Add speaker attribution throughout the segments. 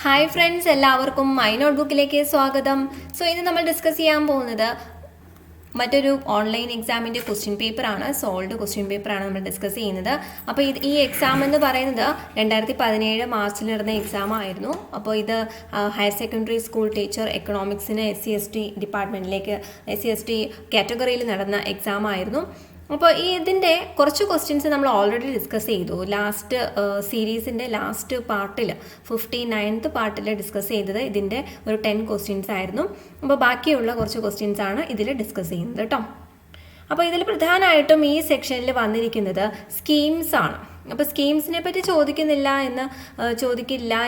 Speaker 1: Hi friends, എല്ലാവർക്കും my നോട്ട്ബുക്കിലേക്ക് സ്വാഗതം. So ഇന്ന് നമ്മൾ ഡിസ്കസ് ചെയ്യാൻ പോകുന്നത് മറ്റൊരു ഓൺലൈൻ എക്സാമിൻ്റെ ക്വസ്റ്റ്യൻ പേപ്പറാണ്. സോൾഡ് ക്വസ്റ്റ്യൻ പേപ്പറാണ് നമ്മൾ ഡിസ്കസ് ചെയ്യുന്നത്. അപ്പോൾ ഈ എക്സാം എന്ന് പറയുന്നത് 2017 മാർച്ചിൽ നടന്ന എക്സാം ആയിരുന്നു. അപ്പോൾ ഇത് ഹയർ സെക്കൻഡറി സ്കൂൾ ടീച്ചർ എക്കണോമിക്സിന് SC/ST ഡിപ്പാർട്ട്മെൻറ്റിലേക്ക് SC/ST കാറ്റഗറിയിൽ നടന്ന എക്സാം ആയിരുന്നു. അപ്പോൾ ഇതിൻ്റെ കുറച്ച് ക്വസ്റ്റ്യൻസ് നമ്മൾ ഓൾറെഡി ഡിസ്കസ് ചെയ്തു. ലാസ്റ്റ് സീരീസിൻ്റെ ലാസ്റ്റ് പാർട്ടിൽ 59th പാർട്ടിൽ ഡിസ്കസ് ചെയ്തത് ഇതിൻ്റെ ഒരു 10 ക്വസ്റ്റ്യൻസ് ആയിരുന്നു. അപ്പോൾ ബാക്കിയുള്ള കുറച്ച് ക്വസ്റ്റ്യൻസ് ആണ് ഇതിൽ ഡിസ്കസ് ചെയ്യുന്നത് കേട്ടോ. അപ്പോൾ ഇതിൽ പ്രധാനമായിട്ടും ഈ സെക്ഷനിൽ വന്നിരിക്കുന്നത് സ്കീംസ് ആണ്. അപ്പോൾ സ്കീംസിനെ പറ്റി ചോദിക്കില്ല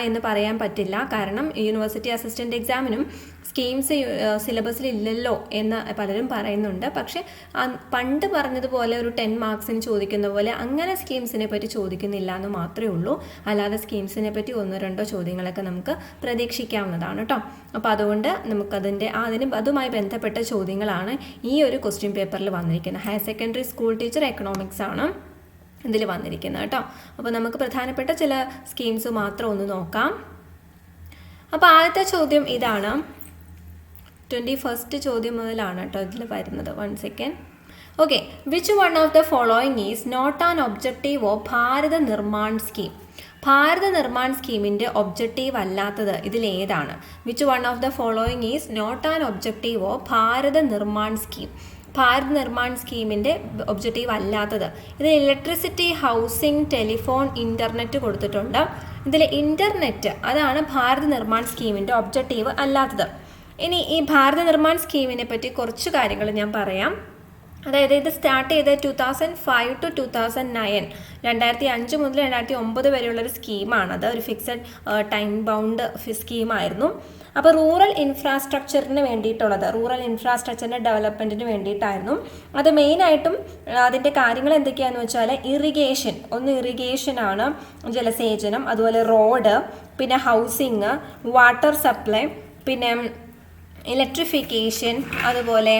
Speaker 1: എന്ന് പറയാൻ പറ്റില്ല. കാരണം യൂണിവേഴ്സിറ്റി അസിസ്റ്റൻ്റ് എക്സാമിനും സ്കീംസ് സിലബസിൽ ഇല്ലല്ലോ എന്ന് പലരും പറയുന്നുണ്ട്. പക്ഷേ പണ്ട് പറഞ്ഞതുപോലെ ഒരു 10 മാർക്സിന് ചോദിക്കുന്ന പോലെ അങ്ങനെ സ്കീംസിനെ പറ്റി ചോദിക്കുന്നില്ല എന്ന് മാത്രമേ ഉള്ളൂ. അല്ലാതെ സ്കീംസിനെ പറ്റി 1-2 ചോദ്യങ്ങളൊക്കെ നമുക്ക് പ്രതീക്ഷിക്കാവുന്നതാണ് കേട്ടോ. അപ്പോൾ അതുകൊണ്ട് അതുമായി ബന്ധപ്പെട്ട ചോദ്യങ്ങളാണ് ഈ ഒരു ക്വസ്റ്റ്യൻ പേപ്പറിൽ വന്നിരിക്കുന്നത്. Higher secondary school teacher economics ആണ് ഇതിൽ വന്നിരിക്കുന്നത് കേട്ടോ. അപ്പോൾ നമുക്ക് പ്രധാനപ്പെട്ട ചില സ്കീംസ് മാത്രം ഒന്ന് നോക്കാം. അപ്പോൾ ആദ്യത്തെ ചോദ്യം ഇതാണ്. 21st ചോദ്യം മുതലാണ് കേട്ടോ ഇതിൽ വരുന്നത്. 1 second. Okay, which one of the following is not an objective of Bharat Nirman scheme? Bharat Nirman സ്കീമിൻ്റെ ഒബ്ജക്റ്റീവ് അല്ലാത്തത് ഇതിലേതാണ്? Which one of the following is not an objective of Bharat Nirman scheme? Bharat Nirman സ്കീമിൻ്റെ ഒബ്ജക്റ്റീവ് അല്ലാത്തത്. ഇതിൽ ഇലക്ട്രിസിറ്റി, ഹൗസിംഗ്, ടെലിഫോൺ, ഇൻ്റർനെറ്റ് കൊടുത്തിട്ടുണ്ട്. ഇതിൽ ഇൻ്റർനെറ്റ് അതാണ് ഭാരത് നിർമ്മാൺ സ്കീമിൻ്റെ ഒബ്ജക്റ്റീവ് അല്ലാത്തത്. ഇനി ഈ ഭാരത നിർമ്മാൺ സ്കീമിനെ പറ്റി കുറച്ച് കാര്യങ്ങൾ ഞാൻ പറയാം. അതായത് ഇത് സ്റ്റാർട്ട് ചെയ്ത് 2005 to 2009 2005 മുതൽ 2009 വരെയുള്ളൊരു സ്കീമാണ്. അത് ഒരു ഫിക്സഡ് ടൈം ബൗണ്ട് സ്കീമായിരുന്നു. അപ്പോൾ റൂറൽ ഇൻഫ്രാസ്ട്രക്ചറിന് വേണ്ടിയിട്ടുള്ളത്, റൂറൽ ഇൻഫ്രാസ്ട്രക്ചറിൻ്റെ ഡെവലപ്മെൻറ്റിന് വേണ്ടിയിട്ടായിരുന്നു. അത് മെയിനായിട്ടും അതിൻ്റെ കാര്യങ്ങൾ എന്തൊക്കെയാണെന്ന് വെച്ചാൽ ഇറിഗേഷനാണ്, ജലസേചനം, അതുപോലെ റോഡ്, പിന്നെ ഹൗസിങ്, വാട്ടർ സപ്ലൈ, പിന്നെ ഇലക്ട്രിഫിക്കേഷൻ, അതുപോലെ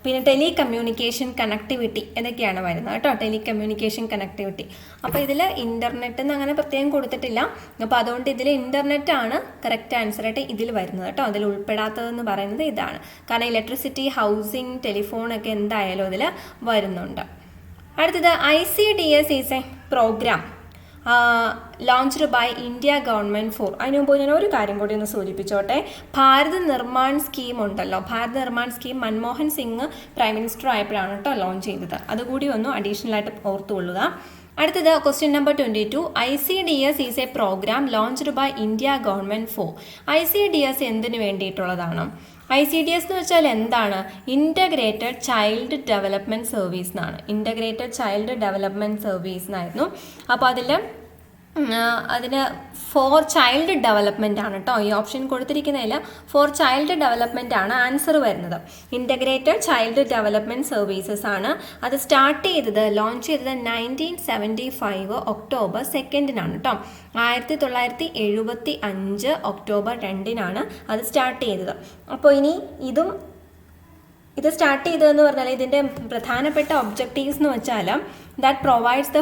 Speaker 1: പിന്നെ ടെലികമ്മ്യൂണിക്കേഷൻ കണക്ടിവിറ്റി ഇതൊക്കെയാണ് വരുന്നത് കേട്ടോ. Telecommunication connectivity. അപ്പോൾ ഇതിൽ ഇൻ്റർനെറ്റ് എന്ന് അങ്ങനെ പ്രത്യേകം കൊടുത്തിട്ടില്ല. അപ്പോൾ അതുകൊണ്ട് ഇതിൽ ഇൻ്റർനെറ്റ് ആണ് കറക്റ്റ് ആൻസറായിട്ട് ഇതിൽ വരുന്നത് കേട്ടോ. അതിൽ ഉൾപ്പെടാത്തതെന്ന് പറയുന്നത് ഇതാണ്. കാരണം ഇലക്ട്രിസിറ്റി, ഹൗസിംഗ്, ടെലിഫോണൊക്കെ എന്തായാലും അതിൽ വരുന്നുണ്ട്. അടുത്തത് ICDS is a programme launched by India government for. അതിന് മുമ്പ് ഞാൻ ഒരു കാര്യം കൂടി ഒന്ന് സൂചിപ്പിച്ചോട്ടെ. ഭാരത് നിർമ്മാൺ സ്കീം ഉണ്ടല്ലോ, Bharat Nirman scheme Manmohan Singh prime minister ആയപ്പോഴാണ് കേട്ടോ ലോഞ്ച് ചെയ്തത്. അതുകൂടി ഒന്ന് അഡീഷണൽ ആയിട്ട് ഓർത്തുകൊള്ളുക. അടുത്തത് question number 22. ICDS is a programme launched by India government for. ICDS എന്തിനു വേണ്ടിയിട്ടുള്ളതാണ്? ICDS എന്ന് വെച്ചാൽ എന്താണ്? ഇൻ്റഗ്രേറ്റഡ് ചൈൽഡ് ഡെവലപ്മെൻറ്റ് സർവീസ് എന്നാണ്. ഇൻ്റഗ്രേറ്റഡ് ചൈൽഡ് ഡെവലപ്മെൻറ്റ് സർവീസ് എന്നായിരുന്നു. അപ്പോൾ അതിന് ഫോർ ചൈൽഡ് ഡെവലപ്മെൻ്റ് ആണ് കേട്ടോ. ഈ ഓപ്ഷൻ കൊടുത്തിരിക്കുന്നതിൽ ഫോർ ചൈൽഡ് ഡെവലപ്മെൻ്റ് ആണ് ആൻസർ വരുന്നത്. ഇൻ്റഗ്രേറ്റഡ് ചൈൽഡ് ഡെവലപ്മെൻറ്റ് സർവീസസ് ആണ്. അത് ലോഞ്ച് ചെയ്തത് 1975 ഒക്ടോബർ 2 കേട്ടോ. 1975 ഒക്ടോബർ 2 അത് സ്റ്റാർട്ട് ചെയ്തത്. അപ്പോൾ ഇനി ഇത് സ്റ്റാർട്ട് ചെയ്തതെന്ന് പറഞ്ഞാൽ ഇതിൻ്റെ പ്രധാനപ്പെട്ട ഒബ്ജക്റ്റീവ്സ് എന്ന് വെച്ചാൽ that provides the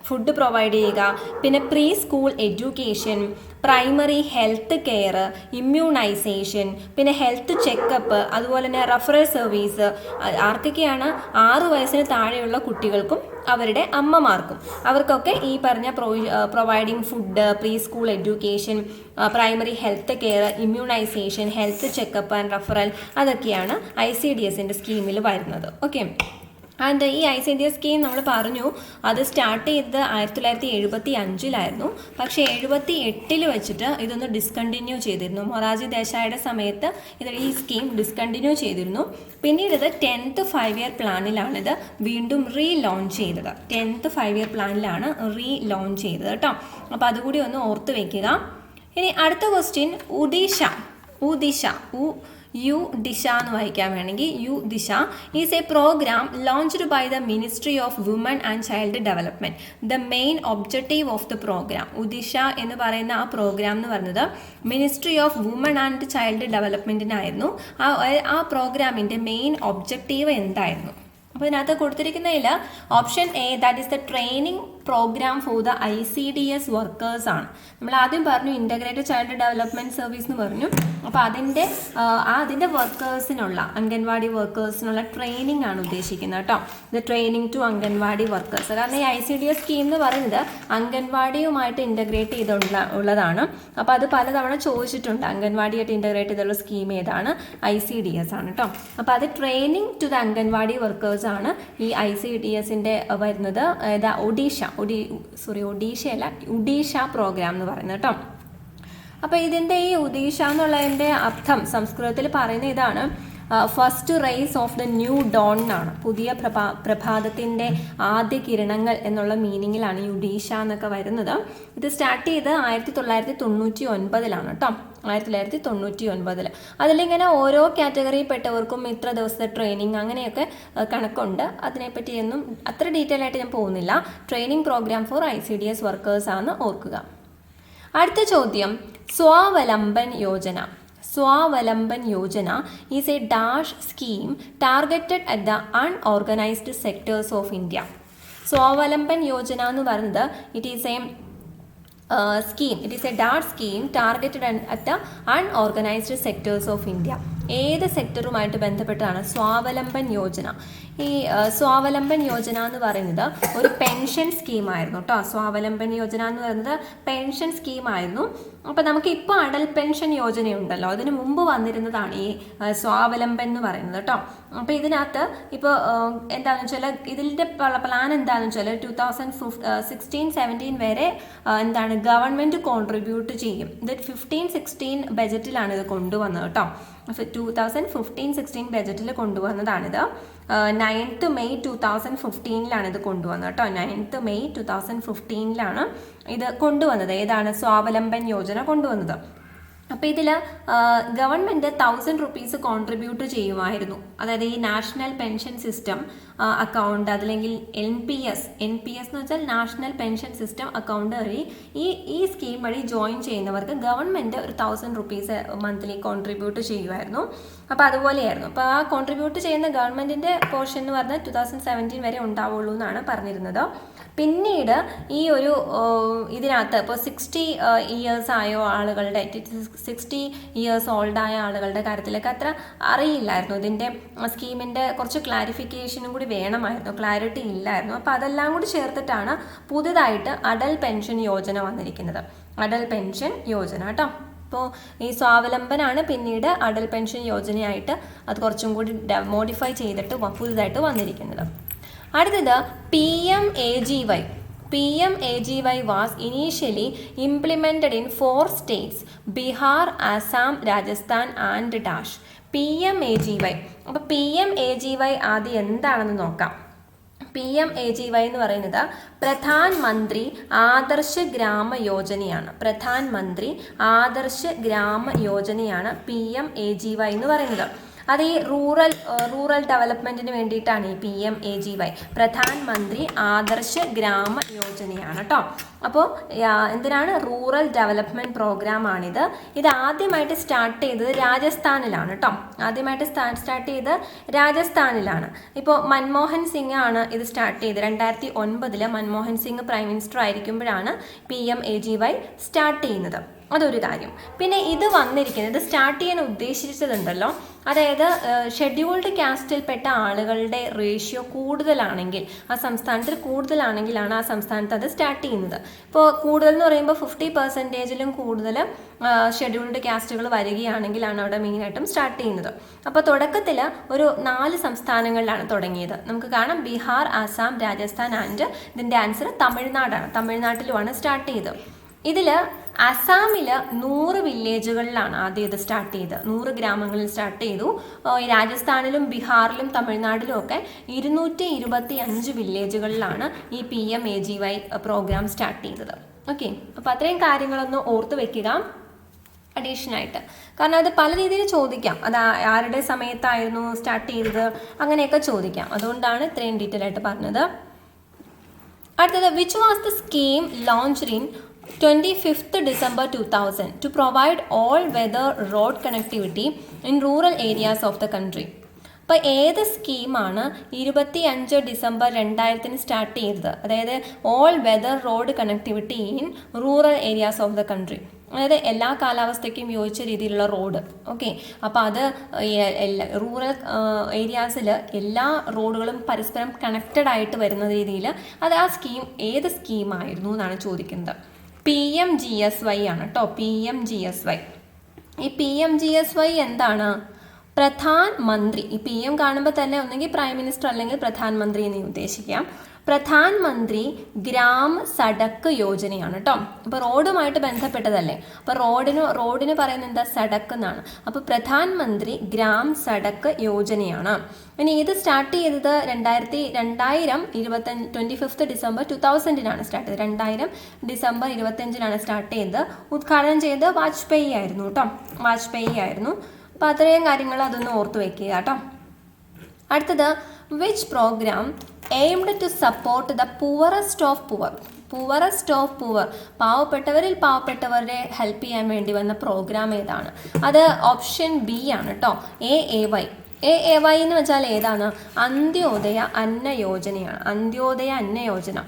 Speaker 1: food provide ചെയ്യുക, പിന്നെ pre school education, primary health care, immunisation, പിന്നെ ഹെൽത്ത് ചെക്കപ്പ്, അതുപോലെ തന്നെ റഫറൽ സർവീസ്. ആർക്കൊക്കെയാണ്? 6 വയസ്സിന് താഴെയുള്ള കുട്ടികൾക്കും അവരുടെ അമ്മമാർക്കും, അവർക്കൊക്കെ ഈ പറഞ്ഞ providing food, pre school education, primary health care, immunisation, health checkup and referral, അതൊക്കെയാണ് ICDSൻ്റെ സ്കീമിൽ വരുന്നത്. ഓക്കെ. ആൻഡ് ഈ ICDS സ്കീം നമ്മൾ പറഞ്ഞു അത് സ്റ്റാർട്ട് ചെയ്തത് 1975 പക്ഷേ 1978 വെച്ചിട്ട് ഇതൊന്ന് ഡിസ്കണ്ടിന്യൂ ചെയ്തിരുന്നു. മൊറാർജി ദേശായിയുടെ സമയത്ത് ഈ സ്കീം ഡിസ്കണ്ടിന്യൂ ചെയ്തിരുന്നു. പിന്നീട് ഇത് 10th 5-year പ്ലാനിലാണിത് വീണ്ടും റീലോഞ്ച് ചെയ്തത്. 10th 5-year പ്ലാനിലാണ് റീലോഞ്ച് ചെയ്തത് കേട്ടോ. അപ്പോൾ അതുകൂടി ഒന്ന് ഓർത്ത് വയ്ക്കുക. ഇനി അടുത്ത ക്വസ്റ്റ്യൻ UDISH എന്ന് വായിക്കാൻ വേണമെങ്കിൽ UDISH is a programme launched by the ministry of women and child development. The main objective of the program, UDISH എന്ന് പറയുന്ന ആ പ്രോഗ്രാം എന്ന് പറയുന്നത് ministry of women and child ഡെവലപ്മെൻറ്റിനായിരുന്നു. ആ പ്രോഗ്രാമിൻ്റെ മെയിൻ ഒബ്ജക്റ്റീവ് എന്തായിരുന്നു? അപ്പോൾ ഇതിനകത്ത് കൊടുത്തിരിക്കുന്നതിൽ option A, that is the training programme for the ICDS workers ആണ്. നമ്മൾ ആദ്യം പറഞ്ഞു ഇൻ്റഗ്രേറ്റഡ് ചൈൽഡ് ഡെവലപ്മെൻറ്റ് സർവീസ് എന്ന് പറഞ്ഞു. അപ്പോൾ അതിൻ്റെ വർക്കേഴ്സിനുള്ള അംഗൻവാടി വർക്കേഴ്സിനുള്ള ട്രെയിനിങ് ആണ് ഉദ്ദേശിക്കുന്നത് കേട്ടോ. ഇത് ട്രെയിനിങ് ടു അംഗൻവാടി വർക്കേഴ്സ്. കാരണം ഈ ICDS സ്കീം എന്ന് പറയുന്നത് അംഗൻവാടിയുമായിട്ട് ഇൻ്റഗ്രേറ്റ് ഉള്ളതാണ്. അപ്പോൾ അത് പലതവണ ചോദിച്ചിട്ടുണ്ട്, അംഗൻവാടിയായിട്ട് ഇൻ്റഗ്രേറ്റ് ചെയ്തുള്ള സ്കീം ഏതാണ്? ICDS ആണ് കേട്ടോ. അപ്പോൾ അത് training to the anganwadi workers ആണ് ഈ ICDSൻ്റെ വരുന്നത്. ഒഡീഷ പ്രോഗ്രാം എന്ന് പറയുന്നത് കേട്ടോ. അപ്പോൾ ഇതിൻ്റെ ഈ ഒഡീഷ എന്നുള്ളതിൻ്റെ അർത്ഥം സംസ്കൃതത്തിൽ പറയുന്ന ഇതാണ്, first rays of the new dawn എന്നാണ്. പുതിയ പ്രഭാതത്തിൻ്റെ ആദ്യ കിരണങ്ങൾ എന്നുള്ള മീനിങ്ങിലാണ് ഈ ഒഡീഷ എന്നൊക്കെ വരുന്നത്. ഇത് സ്റ്റാർട്ട് ചെയ്ത് 1999 കേട്ടോ. 1999. അതിലിങ്ങനെ ഓരോ കാറ്റഗറിയിൽപ്പെട്ടവർക്കും ഇത്ര ദിവസത്തെ ട്രെയിനിങ് അങ്ങനെയൊക്കെ കണക്കുണ്ട്. അതിനെപ്പറ്റിയൊന്നും അത്ര ഡീറ്റെയിൽ ആയിട്ട് ഞാൻ പോകുന്നില്ല. Training programme for ICDS workers ആണെന്ന് ഓർക്കുക. അടുത്ത ചോദ്യം, Swavalamban Yojana is a dash scheme targeted at the unorganized sectors of India. Swavalamban Yojana എന്ന് പറയുന്നത് it is a DASH scheme targeted at the unorganized sectors of India. ഏത് സെക്ടറുമായിട്ട് ബന്ധപ്പെട്ടാണ് സ്വാവലംബൻ യോജന? ഈ സ്വാവലംബൻ യോജന എന്ന് പറയുന്നത് ഒരു പെൻഷൻ സ്കീമായിരുന്നു കേട്ടോ. സ്വാവലംബൻ യോജന എന്ന് പറയുന്നത് പെൻഷൻ സ്കീമായിരുന്നു. അപ്പോൾ നമുക്ക് ഇപ്പോൾ അടൽ പെൻഷൻ യോജനയുണ്ടല്ലോ, അതിന് മുമ്പ് വന്നിരുന്നതാണ് ഈ സ്വാവലംബൻ എന്ന് പറയുന്നത് കേട്ടോ. അപ്പോൾ ഇതിനകത്ത് ഇപ്പോൾ എന്താണെന്ന് വെച്ചാൽ ഇതിൻ്റെ പ്ലാൻ എന്താണെന്ന് വെച്ചാൽ 2016-17 വരെ എന്താണ് ഗവൺമെൻറ് കോൺട്രിബ്യൂട്ട് ചെയ്യും. ഇത് 15-16 ബജറ്റിലാണ് ഇത് കൊണ്ടുവന്നത് കേട്ടോ. 2015-16 ബജറ്റിൽ കൊണ്ടുവന്നതാണിത്. 9th May 2015 ഇത് കൊണ്ടുവന്നത് കേട്ടോ. 9th May 2015 ഇത് കൊണ്ടുവന്നത്. ഏതാണ്? സ്വാവലംബൻ യോജന കൊണ്ടുവന്നത്. അപ്പോൾ ഇതിൽ ഗവൺമെൻറ് 1000 rupees കോൺട്രിബ്യൂട്ട് ചെയ്യുമായിരുന്നു. അതായത് ഈ നാഷണൽ പെൻഷൻ സിസ്റ്റം അക്കൗണ്ട്, അതല്ലെങ്കിൽ NPS എന്ന് വെച്ചാൽ നാഷണൽ പെൻഷൻ സിസ്റ്റം അക്കൗണ്ട് വഴി ഈ സ്കീം വഴി ജോയിൻ ചെയ്യുന്നവർക്ക് ഗവൺമെൻറ് ഒരു 1000 rupees മന്ത്ലി കോൺട്രിബ്യൂട്ട് ചെയ്യുമായിരുന്നു. അപ്പോൾ അതുപോലെയായിരുന്നു. അപ്പോൾ ആ കോൺട്രിബ്യൂട്ട് ചെയ്യുന്ന ഗവൺമെൻറ്റിൻ്റെ പോർഷൻ എന്ന് പറഞ്ഞാൽ 2017 വരെ ഉണ്ടാവുള്ളൂ എന്നാണ് പറഞ്ഞിരുന്നത്. പിന്നീട് ഈ ഒരു ഇതിനകത്ത് ഇപ്പോൾ 60 years ആയോ ആളുകളുടെ 60 years ഓൾഡായ ആളുകളുടെ കാര്യത്തിലൊക്കെ അത്ര അറിയില്ലായിരുന്നു. ഇതിൻ്റെ സ്കീമിൻ്റെ കുറച്ച് ക്ലാരിഫിക്കേഷനും കൂടി വേണമായിരുന്നു, ക്ലാരിറ്റി ഇല്ലായിരുന്നു. അപ്പോൾ അതെല്ലാം കൂടി ചേർത്തിട്ടാണ് പുതുതായിട്ട് അടൽ പെൻഷൻ യോജന വന്നിരിക്കുന്നത്. അടൽ പെൻഷൻ യോജന കേട്ടോ. അപ്പോൾ ഈ സ്വാവലംബനാണ് പിന്നീട് അടൽ പെൻഷൻ യോജനയായിട്ട് അത് കുറച്ചും കൂടി മോഡിഫൈ ചെയ്തിട്ട് പുതുതായിട്ട് വന്നിരിക്കുന്നത്. അടുത്തത് PMAGY. PMAGY was initially implemented in 4 states: Bihar, Assam, Rajasthan and Dash. PMAGY. അപ്പോൾ PMAGY ആദ്യം എന്താണെന്ന് നോക്കാം. PMAGY എന്ന് പറയുന്നത് പ്രധാൻ മന്ത്രി ആദർശ് ഗ്രാമ യോജനയാണ്. പ്രധാൻ മന്ത്രി ആദർശ് ഗ്രാമ യോജനയാണ് PMAGY എന്ന് പറയുന്നത്. അത് ഈ റൂറൽ ഡെവലപ്മെൻറ്റിന് വേണ്ടിയിട്ടാണ് ഈ PMAGY, പ്രധാൻ മന്ത്രി ആദർശ് ഗ്രാമ യോജനയാണ് കേട്ടോ. അപ്പോൾ എന്തിനാണ്? റൂറൽ ഡെവലപ്മെൻറ്റ് പ്രോഗ്രാമാണിത്. ഇത് ആദ്യമായിട്ട് സ്റ്റാർട്ട് ചെയ്തത് രാജസ്ഥാനിലാണ് കേട്ടോ. ആദ്യമായിട്ട് സ്റ്റാർട്ട് ചെയ്ത് രാജസ്ഥാനിലാണ്. ഇപ്പോൾ മൻമോഹൻ സിംഗ് ആണ് ഇത് സ്റ്റാർട്ട് ചെയ്തത്. 2009 മൻമോഹൻ സിംഗ് പ്രൈം മിനിസ്റ്റർ ആയിരിക്കുമ്പോഴാണ് PMAGY സ്റ്റാർട്ട് ചെയ്യുന്നത്. അതൊരു കാര്യം. പിന്നെ ഇത് വന്നിരിക്കുന്നത്, ഇത് സ്റ്റാർട്ട് ചെയ്യാൻ ഉദ്ദേശിച്ചതുണ്ടല്ലോ, അതായത് ഷെഡ്യൂൾഡ് കാസ്റ്റിൽപ്പെട്ട ആളുകളുടെ റേഷ്യോ കൂടുതലാണെങ്കിൽ, ആ സംസ്ഥാനത്തിൽ കൂടുതലാണെങ്കിലാണ് ആ സംസ്ഥാനത്ത് അത് സ്റ്റാർട്ട് ചെയ്യുന്നത്. ഇപ്പോൾ കൂടുതൽ എന്ന് പറയുമ്പോൾ 50%-ലും കൂടുതൽ ഷെഡ്യൂൾഡ് കാസ്റ്റുകൾ വരികയാണെങ്കിലാണ് അവിടെ മെയിനായിട്ടും സ്റ്റാർട്ട് ചെയ്യുന്നത്. അപ്പോൾ തുടക്കത്തിൽ ഒരു 4 സംസ്ഥാനങ്ങളിലാണ് തുടങ്ങിയത്. നമുക്ക് കാണാം ബീഹാർ, ആസാം, രാജസ്ഥാൻ ആൻഡ് ഇതിൻ്റെ ആൻസർ തമിഴ്നാടാണ്. തമിഴ്നാട്ടിലുമാണ് സ്റ്റാർട്ട് ചെയ്തത്. ഇതിൽ അസാമിൽ 100 വില്ലേജുകളിലാണ് ആദ്യം ഇത് സ്റ്റാർട്ട് ചെയ്തത്. 100 ഗ്രാമങ്ങളിൽ സ്റ്റാർട്ട് ചെയ്തു. രാജസ്ഥാനിലും ബീഹാറിലും തമിഴ്നാട്ടിലും ഒക്കെ 225 വില്ലേജുകളിലാണ് ഈ PMAGY പ്രോഗ്രാം സ്റ്റാർട്ട് ചെയ്തത്. ഓക്കെ, അപ്പോൾ അത്രയും കാര്യങ്ങളൊന്ന് ഓർത്ത് വെക്കുക അഡീഷനായിട്ട്. കാരണം അത് പല രീതിയിൽ ചോദിക്കാം. അത് ആരുടെ സമയത്തായിരുന്നു സ്റ്റാർട്ട് ചെയ്തത് അങ്ങനെയൊക്കെ ചോദിക്കാം. അതുകൊണ്ടാണ് ഇത്രയും ഡീറ്റെയിൽ ആയിട്ട് പറഞ്ഞത്. അടുത്തത്, which was the scheme launched in 25th December 2000 to provide all-weather road connectivity in rural areas of the country. അപ്പോൾ ഏത് സ്കീമാണ് 25 ഡിസംബർ 2000 സ്റ്റാർട്ട് ചെയ്തത്? അതായത് all weather road connectivity in rural areas of the country, അതായത് എല്ലാ കാലാവസ്ഥയ്ക്കും യോജിച്ച രീതിയിലുള്ള road. Okay, അപ്പോൾ അത് റൂറൽ ഏരിയാസിൽ എല്ലാ റോഡുകളും പരസ്പരം കണക്റ്റഡ് ആയിട്ട് വരുന്ന രീതിയിൽ അത് ആ സ്കീം ഏത് സ്കീമായിരുന്നു എന്നാണ് ചോദിക്കുന്നത്. PMGSY ആണ് കേട്ടോ, PMGSY. ഈ PMGSY എന്താണ്? പ്രധാൻ മന്ത്രി. ഈ PM കാണുമ്പോൾ തന്നെ ഒന്നെങ്കിൽ പ്രൈം മിനിസ്റ്റർ അല്ലെങ്കിൽ പ്രധാൻ മന്ത്രി എന്ന് ഉദ്ദേശിക്കാം. പ്രധാൻ മന്ത്രി ഗ്രാം സഡക്ക് യോജനയാണ് കേട്ടോ. അപ്പോൾ റോഡുമായിട്ട് ബന്ധപ്പെട്ടതല്ലേ, അപ്പോൾ റോഡിന് പറയുന്നത് എന്താ? സഡക്ക് എന്നാണ്. അപ്പോൾ പ്രധാൻ മന്ത്രി ഗ്രാം സഡക്ക് യോജനയാണ്. ഇനി ഇത് സ്റ്റാർട്ട് ചെയ്തത് 25 ഡിസംബർ 2000 സ്റ്റാർട്ട് ചെയ്തത്. 2000 ഡിസംബർ 25 സ്റ്റാർട്ട് ചെയ്തത്. ഉദ്ഘാടനം ചെയ്തത് വാജ്പേയി ആയിരുന്നു കേട്ടോ, വാജ്പേയി ആയിരുന്നു. അപ്പോൾ അത്രയും കാര്യങ്ങൾ അതൊന്ന് ഓർത്ത് വെക്കുക കേട്ടോ. അടുത്തത്, which program aimed to support the poorest of poor? Poorest of poor, പാവപ്പെട്ടവരിൽ പാവപ്പെട്ടവരെ ഹെൽപ്പ് ചെയ്യാൻ വേണ്ടി വന്ന പ്രോഗ്രാം ഏതാണ്? അത് ഓപ്ഷൻ B ആണ് കേട്ടോ, AAY. AAY എന്ന് വെച്ചാൽ ഏതാണ്? അന്ത്യോദയ അന്ന യോജനയാണ്. അന്ത്യോദയ അന്ന യോജന.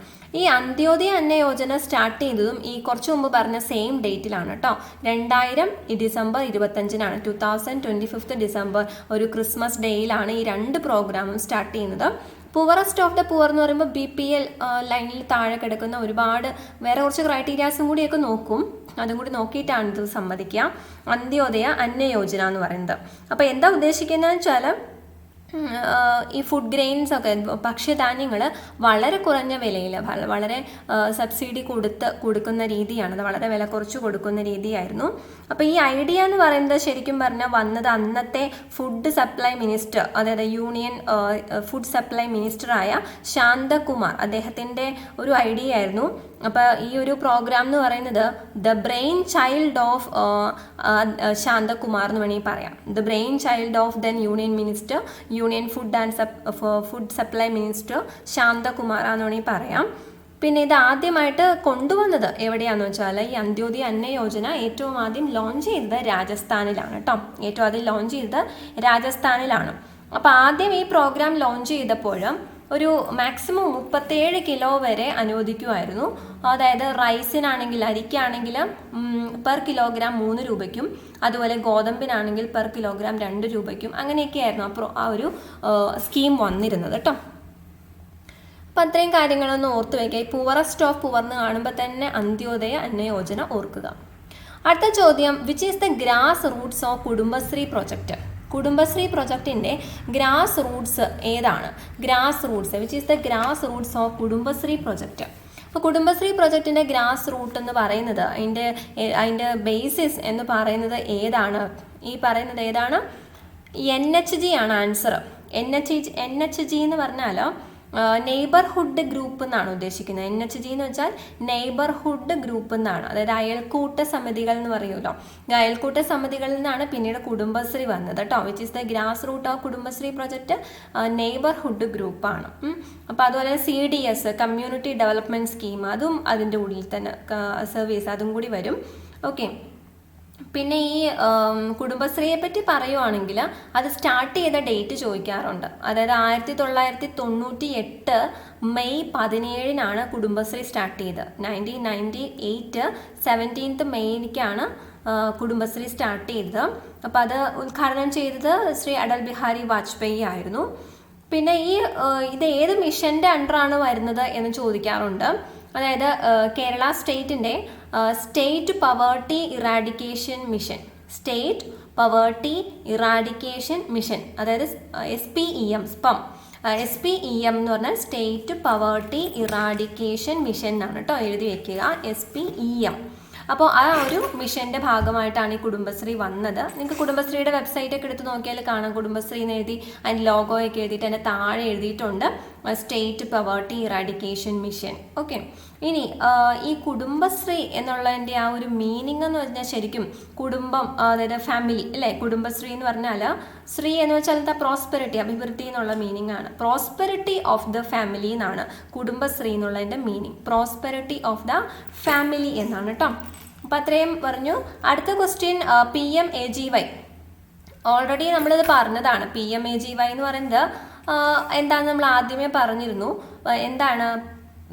Speaker 1: ഈ അന്ത്യോദയ അന്ന യോജന സ്റ്റാർട്ട് ചെയ്തതും ഈ കുറച്ച് മുമ്പ് പറഞ്ഞ സെയിം ഡേറ്റിലാണ് കേട്ടോ, 2000 ഡിസംബർ 25 2025 ഡിസംബർ ഒരു ക്രിസ്മസ് ഡേയിലാണ് ഈ രണ്ട് പ്രോഗ്രാമും സ്റ്റാർട്ട് ചെയ്യുന്നത്. പുവറസ്റ്റ് ഓഫ് ദ പുവർ എന്ന് പറയുമ്പോൾ BPL ലൈനിൽ താഴെ കിടക്കുന്ന ഒരുപാട് വേറെ കുറച്ച് ക്രൈറ്റീരിയാസും കൂടിയൊക്കെ നോക്കും, അതും കൂടി നോക്കിയിട്ടാണ് ഇത് സമ്മതിക്കുക. അന്ത്യോദയ അന്ന യോജന എന്ന് പറയുന്നത്. അപ്പോൾ എന്താ ഉദ്ദേശിക്കുന്നതെന്ന് വെച്ചാൽ ഈ ഫുഡ് ഗ്രെയിൻസ് ഒക്കെ ഭക്ഷ്യധാന്യങ്ങൾ വളരെ കുറഞ്ഞ വിലയിൽ വളരെ സബ്സിഡി കൊടുക്കുന്ന രീതിയാണ്, അത് വളരെ വില കുറച്ച് കൊടുക്കുന്ന രീതിയായിരുന്നു. അപ്പോൾ ഈ ഐഡിയ എന്ന് പറയുന്നത് ശരിക്കും പറഞ്ഞാൽ വന്നത് അന്നത്തെ ഫുഡ് സപ്ലൈ മിനിസ്റ്റർ, അതായത് യൂണിയൻ ഫുഡ് സപ്ലൈ മിനിസ്റ്ററായ ശാന്തകുമാർ, അദ്ദേഹത്തിൻ്റെ ഒരു ഐഡിയ ആയിരുന്നു. അപ്പോൾ ഈ ഒരു പ്രോഗ്രാം എന്ന് പറയുന്നത് the brainchild of Shantakumar എന്ന് വേണമെങ്കിൽ പറയാം. The brainchild of then union food supply minister Shantakumar എന്ന് വേണമെങ്കിൽ പറയാം. പിന്നെ ഇത് ആദ്യമായിട്ട് കൊണ്ടുവന്നത് എവിടെയാണെന്ന് വെച്ചാൽ ഈ അന്ത്യോദയ അന്ന യോജന ഏറ്റവും ആദ്യം ലോഞ്ച് ചെയ്തത് രാജസ്ഥാനിലാണ് കേട്ടോ, ഏറ്റവും ആദ്യം ലോഞ്ച് ചെയ്തത് രാജസ്ഥാനിലാണ്. അപ്പോൾ ആദ്യം ഈ പ്രോഗ്രാം ലോഞ്ച് ചെയ്തപ്പോൾ ഒരു മാക്സിമം 37 കിലോ വരെ അനുവദിക്കുമായിരുന്നു. അതായത് റൈസിനാണെങ്കിൽ, അരിക്കാണെങ്കിൽ പെർ കിലോഗ്രാം 3 രൂപയ്ക്കും, അതുപോലെ ഗോതമ്പിനാണെങ്കിൽ പെർ കിലോഗ്രാം 2 രൂപയ്ക്കും, അങ്ങനെയൊക്കെയായിരുന്നു അപ്പോൾ ആ ഒരു സ്കീം വന്നിരുന്നത് കേട്ടോ. അപ്പം അത്രയും കാര്യങ്ങളൊന്ന് ഓർത്ത് വയ്ക്കുക. ഈ പുവറസ്റ്റ് ഓഫ് പുവർ എന്ന് കാണുമ്പോൾ തന്നെ അന്ത്യോദയ അന്ന യോജന ഓർക്കുക. അടുത്ത ചോദ്യം, which is the grass roots of Kudumbashree project? Kudumbashree പ്രൊജക്റ്റിൻ്റെ ഗ്രാസ് റൂട്ട്സ് ഏതാണ്? Grass roots, which is the grass roots of Kudumbashree project. അപ്പോൾ കുടുംബശ്രീ പ്രൊജക്റ്റിൻ്റെ ഗ്രാസ് റൂട്ട് എന്ന് പറയുന്നത് അതിൻ്റെ ബേസിസ് എന്ന് പറയുന്നത് ഏതാണ്? ഈ പറയുന്നത് ഏതാണ്? NHG ആണ് ആൻസർ. NHG എന്ന് പറഞ്ഞാൽ നെയ്ബർഹുഡ് ഗ്രൂപ്പ് എന്നാണ് ഉദ്ദേശിക്കുന്നത്. NHG എന്ന് വെച്ചാൽ നെയ്ബർഹുഡ് ഗ്രൂപ്പ് എന്നാണ്, അതായത് അയൽക്കൂട്ട സമിതികൾ എന്ന് പറയുമല്ലോ. അയൽക്കൂട്ട സമിതികളിൽ നിന്നാണ് പിന്നീട് കുടുംബശ്രീ വന്നത് കേട്ടോ. Which is the grass root of Kudumbashree project? Neighbourhood ഗ്രൂപ്പാണ്. അപ്പോൾ അതുപോലെ CDS കമ്മ്യൂണിറ്റി ഡെവലപ്മെൻറ്റ് സ്കീം, അതും അതിൻ്റെ ഉള്ളിൽ തന്നെ സർവീസ് അതും കൂടി വരും. ഓക്കെ, പിന്നെ ഈ കുടുംബശ്രീയെ പറ്റി പറയുവാണെങ്കിൽ അത് സ്റ്റാർട്ട് ചെയ്ത ഡേറ്റ് ചോദിക്കാറുണ്ട്. അതായത് 1998 മെയ് 17 കുടുംബശ്രീ സ്റ്റാർട്ട് ചെയ്തത്. 1998 17 മെയ്ക്കാണ് കുടുംബശ്രീ സ്റ്റാർട്ട് ചെയ്തത്. അപ്പോൾ അത് ഉദ്ഘാടനം ചെയ്തത് ശ്രീ അടൽ ബിഹാരി വാജ്പേയി ആയിരുന്നു. പിന്നെ ഇത് ഏത് മിഷൻ്റെ അണ്ടറാണ് വരുന്നത് എന്ന് ചോദിക്കാറുണ്ട്. അതായത് കേരള സ്റ്റേറ്റിൻ്റെ state poverty eradication mission, state poverty eradication mission, അതായത് SPEM SPEM എന്ന് പറഞ്ഞാൽ സ്റ്റേറ്റ് പവേർട്ടി ഇറാഡിക്കേഷൻ മിഷൻ എന്നാണ് കേട്ടോ എഴുതി വെക്കുക, SPEM. അപ്പോൾ ആ ഒരു മിഷൻ്റെ ഭാഗമായിട്ടാണ് ഈ കുടുംബശ്രീ വന്നത്. നിങ്ങൾക്ക് കുടുംബശ്രീയുടെ വെബ്സൈറ്റൊക്കെ എടുത്ത് നോക്കിയാൽ കാണാം, കുടുംബശ്രീ എന്ന് എഴുതി അതിൻ്റെ ലോഗോയൊക്കെ എഴുതിയിട്ട് അതിൻ്റെ താഴെ എഴുതിയിട്ടുണ്ട് state poverty eradication mission. Okay, ഇനി ഈ കുടുംബശ്രീ എന്നുള്ളതിൻ്റെ ആ ഒരു മീനിങ് എന്ന് പറഞ്ഞാൽ ശരിക്കും കുടുംബം, അതായത് ഫാമിലി അല്ലേ. കുടുംബശ്രീ എന്ന് പറഞ്ഞാൽ ശ്രീ എന്ന് വെച്ചാൽ എന്താ? പ്രോസ്പെരിറ്റി, അഭിവൃദ്ധി എന്നുള്ള മീനിങ് ആണ്. പ്രോസ്പെരിറ്റി ഓഫ് ദ ഫാമിലി എന്നാണ് കുടുംബശ്രീ എന്നുള്ളതിൻ്റെ meaning. Prosperity of the family എന്നാണ് കേട്ടോ. അപ്പോൾ അത്രയും പറഞ്ഞു. അടുത്ത ക്വസ്റ്റ്യൻ, PMAGY ഓൾറെഡി നമ്മളിത് പറഞ്ഞതാണ്. PMAGY എന്ന് പറയുന്നത് എന്താണ് നമ്മൾ ആദ്യമേ പറഞ്ഞിരുന്നു. എന്താണ്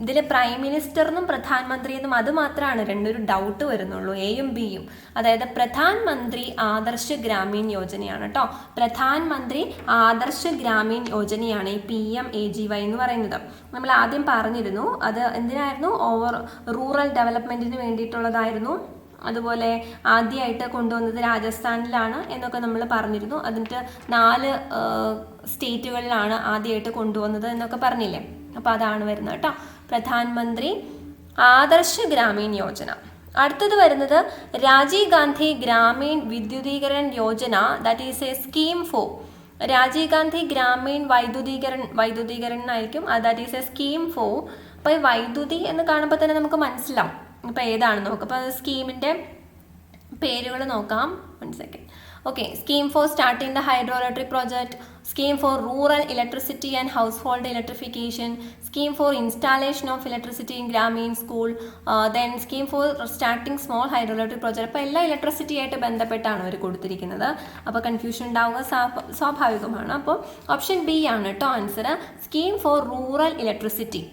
Speaker 1: ഇതിൽ പ്രൈം മിനിസ്റ്ററിനും പ്രധാനമന്ത്രി എന്നും അത് മാത്രമാണ് രണ്ടൊരു ഡൗട്ട് വരുന്നുള്ളൂ, എയും ബിയും. അതായത് പ്രധാനമന്ത്രി ആദർശ് ഗ്രാമീൺ യോജനയാണ് കേട്ടോ. പ്രധാനമന്ത്രി ആദർശ് ഗ്രാമീൺ യോജനയാണ് ഈ PMAGY എന്ന് പറയുന്നത്. നമ്മൾ ആദ്യം പറഞ്ഞിരുന്നു അത് എന്തിനായിരുന്നു, റൂറൽ ഡെവലപ്മെന്റിന് വേണ്ടിയിട്ടുള്ളതായിരുന്നു. അതുപോലെ ആദ്യമായിട്ട് കൊണ്ടുവന്നത് രാജസ്ഥാനിലാണ് എന്നൊക്കെ നമ്മൾ പറഞ്ഞിരുന്നു. അതിൻ്റെ 4 സ്റ്റേറ്റുകളിലാണ് ആദ്യമായിട്ട് കൊണ്ടുവന്നത് എന്നൊക്കെ പറഞ്ഞില്ലേ. അപ്പോൾ അതാണ് വരുന്നത് കേട്ടോ, പ്രധാനമന്ത്രി ആദർശ് ഗ്രാമീൺ യോജന. അടുത്തത് വരുന്നത് Rajiv Gandhi Gramin Vidyutikaran Yojana, that is a scheme for Rajiv Gandhi Gramin Vaidyutikaran ആയിരിക്കും, that is a scheme for. അപ്പോൾ ഈ വൈദ്യുതി എന്ന് കാണുമ്പോൾ തന്നെ നമുക്ക് മനസ്സിലാവും ഇപ്പോൾ ഏതാണെന്ന് നോക്കാം. അപ്പോൾ സ്കീമിൻ്റെ പേരുകൾ നോക്കാം. 1 second. Okay, scheme for starting the hydro electric project, scheme for rural electricity and household electrification, scheme for installation of electricity in Grameen school, then scheme for starting small hydro electric project. അപ്പോൾ എല്ലാം electricity ആയിട്ട് ബന്ധപ്പെട്ടാണ് അവർ കൊടുത്തിരിക്കുന്നത്. അപ്പോൾ confusion ഉണ്ടാവുക സ്വാഭാവികമാണ്. അപ്പോൾ option B ആണ് കേട്ടോ answer, scheme for rural electricity.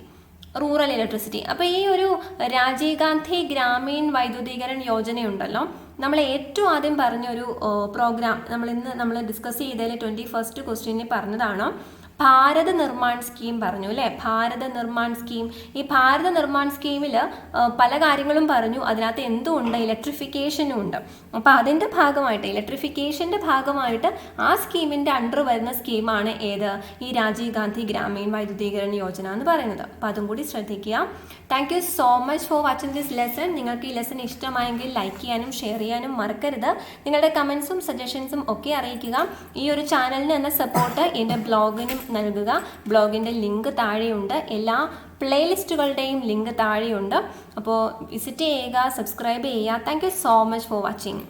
Speaker 1: അപ്പോൾ ഈ ഒരു രാജീവ് ഗാന്ധി ഗ്രാമീൺ വൈദ്യുതീകരൺ യോജനയുണ്ടല്ലോ, നമ്മൾ ഏറ്റവും ആദ്യം പറഞ്ഞൊരു പ്രോഗ്രാം നമ്മൾ ഡിസ്കസ് ചെയ്തതിൽ 21st ക്വസ്റ്റ്യനിൽ പറഞ്ഞതാണ് ഭാരത് നിർമ്മാൺ സ്കീം പറഞ്ഞു അല്ലേ. ഭാരത് നിർമ്മാൺ സ്കീം, ഈ ഭാരത് നിർമ്മാൺ സ്കീമിൽ പല കാര്യങ്ങളും പറഞ്ഞു. അതിനകത്ത് എന്തുണ്ട്, ഇലക്ട്രിഫിക്കേഷനും ഉണ്ട്. അപ്പോൾ അതിൻ്റെ ഭാഗമായിട്ട് ഇലക്ട്രിഫിക്കേഷൻ്റെ ഭാഗമായിട്ട് ആ സ്കീമിൻ്റെ അണ്ടർ വരുന്ന സ്കീമാണ് ഏത്, ഈ രാജീവ് ഗാന്ധി ഗ്രാമീൺ വൈദ്യുതീകരണ യോജന എന്ന് പറയുന്നത്. അപ്പോൾ അതും കൂടി ശ്രദ്ധിക്കുക. Thank you so much for watching this lesson. നിങ്ങൾക്ക് ഈ ലെസൺ ഇഷ്ടമായെങ്കിൽ ലൈക്ക് ചെയ്യാനും ഷെയർ ചെയ്യാനും മറക്കരുത്. നിങ്ങളുടെ കമൻസും സജഷൻസും ഒക്കെ അറിയിക്കുക. ഈ ഒരു ചാനലിന് എന്ന സപ്പോർട്ട് എൻ്റെ ബ്ലോഗിനും നൽകുക. ബ്ലോഗിൻ്റെ ലിങ്ക് താഴെയുണ്ട്, എല്ലാ പ്ലേലിസ്റ്റുകളുടെയും ലിങ്ക് താഴെയുണ്ട്. അപ്പോൾ വിസിറ്റ് ചെയ്യുക, സബ്സ്ക്രൈബ് ചെയ്യുക. Thank you so much for watching.